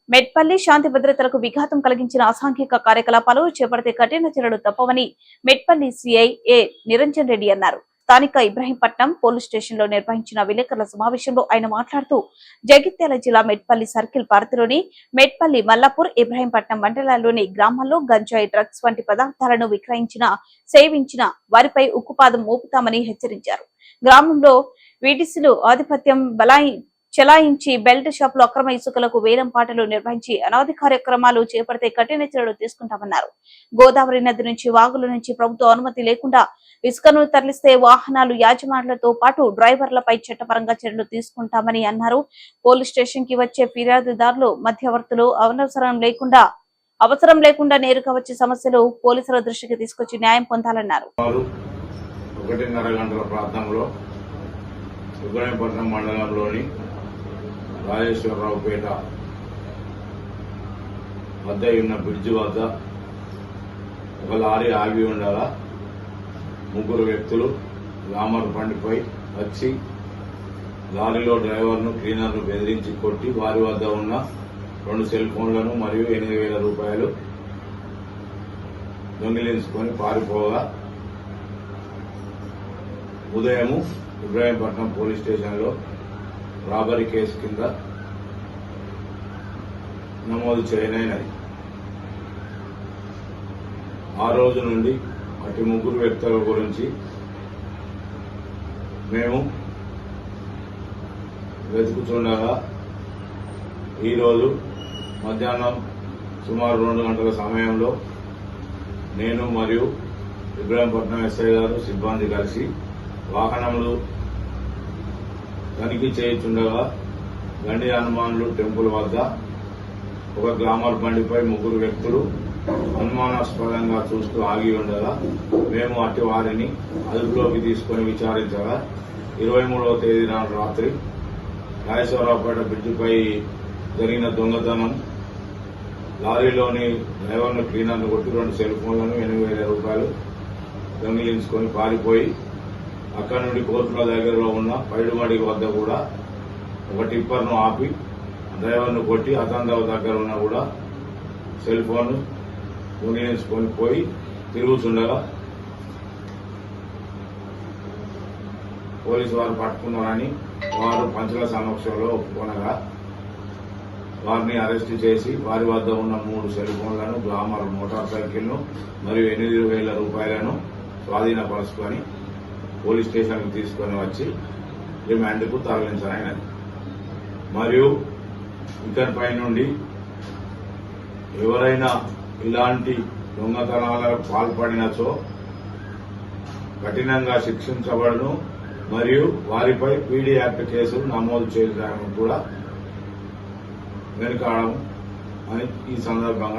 మెట్పల్లి శాంతి భద్రతలకు విఘాతం కలిగించిన అసాంఘిక కార్యకలాపాలు చేపడితే కఠిన చర్యలు తప్పవని మెట్పల్లి సిఐ ఏ నిరంజన్ రెడ్డి అన్నారు. స్థానిక ఇబ్రహీంపట్నం పోలీస్ స్టేషన్ లో నిర్వహించిన విలేకరుల సమావేశంలో ఆయన మాట్లాడుతూ జగిత్యాల జిల్లా మెట్పల్లి సర్కిల్ పరిధిలోని మెట్పల్లి మల్లాపూర్ ఇబ్రహీంపట్నం మండలాల్లోని గ్రామాల్లో గంజాయి డ్రగ్స్ వంటి పదార్థాలను విక్రయించిన సేవించిన వారిపై ఉక్కుపాదం మోపుతామని హెచ్చరించారు. గ్రామంలో వీడిసిలు ఆధిపత్యం చెలాయించి బెల్ట్ షాపులు అక్రమ ఇసుకలకు వేలం పాటలు నిర్వహించి అనాది కార్యక్రమాలు చేపడితే కఠిన చర్యలు తీసుకుంటామన్నారు. గోదావరి నది నుంచి వాగుల నుంచి ప్రభుత్వ అనుమతి లేకుండా ఇసుకను తరలిస్తే వాహనాలు యాజమానులతో పాటు డ్రైవర్లపై చట్టపరంగా చర్యలు తీసుకుంటామని అన్నారు. పోలీస్ స్టేషన్ కి వచ్చే ఫిర్యాదుదారులు మధ్యవర్తులు అవసరం లేకుండా నేరుగా వచ్చే సమస్యలు పోలీసుల దృష్టికి తీసుకొచ్చి న్యాయం పొందాలన్నారు. 1.5 గంటల ప్రాంతంలో ఇబ్రహీంపట్నం మండలంలోని రాజేశ్వరరావుపేట వద్ద ఉన్న బ్రిడ్జి వద్ద ఒక లారీ ఆగి ఉండగా 3 వ్యక్తులు గ్లామర్ బండిపై వచ్చి లారీలో డ్రైవర్ను క్లీనర్ను బెదిరించి కొట్టి వారి వద్ద ఉన్న 2 సెల్ ఫోన్లను మరియు 8,000 రూపాయలు దొంగిలించుకొని పారిపోగా ఉదయం ఇబ్రహీంపట్నం పోలీస్ స్టేషన్లో రాబరీ కేసు కింద నమోదు చేయనైనది. ఆ రోజు నుండి అటు 3 వ్యక్తుల గురించి మేము వెతుకుతుండగా ఈరోజు మధ్యాహ్నం సుమారు 2 గంటల సమయంలో నేను మరియు ఇబ్రహీంపట్నం ఎస్ఐ గారు సిబ్బంది కలిసి వాహనములు తనిఖీ చేయుచుండగా గండి హనుమాన్లు టెంపుల్ వద్ద ఒక గ్లామర్ బండిపై 3 వ్యక్తులు అనుమానాస్పదంగా చూస్తూ ఆగి ఉండగా మేము అట్టి వారిని అదుపులోకి తీసుకుని విచారించగా 23వ తేదీ నాడు రాత్రి రాజేశ్వరరావుపేట బ్రిడ్జిపై జరిగిన దొంగతనం లారీలోని డ్రైవర్ను క్లీనర్ను కొట్టి 2 సెల్ ఫోన్లను 8,000 రూపాయలు దొంగిలించుకొని పారిపోయి అక్కడి నుండి కోర్టుల దగ్గరలో ఉన్న పైడుమడి వద్ద కూడా ఒక టిప్పర్ను ఆపి డ్రైవర్ను కొట్టి అతని దగ్గర ఉన్న కూడా సెల్ ఫోన్ దొంగిలించుకొని పోయి తిరుగుతుండగా పోలీసు వారు పట్టుకున్నారని వారు పంచుల సమక్షంలో ఒప్పుకొనగా వారిని అరెస్టు చేసి వారి వద్ద ఉన్న 3 సెల్ ఫోన్లను గ్లామర్ మోటార్ సైకిల్ను మరియు 8,000 రూపాయలను స్వాధీనపరుచుకొని పోలీస్ స్టేషన్కు తీసుకొని వచ్చి రిమాండ్కు తరలించనైనది. మరియు ఇతనిపై నుండి ఎవరైనా ఇలాంటి దొంగతనాలకు పాల్పడినచో కఠినంగా శిక్షించబడును మరియు వారిపై పీడీ యాక్ట్ కేసులు నమోదు చేయడానికి కూడా వెనుకాడము అని ఈ సందర్భంగా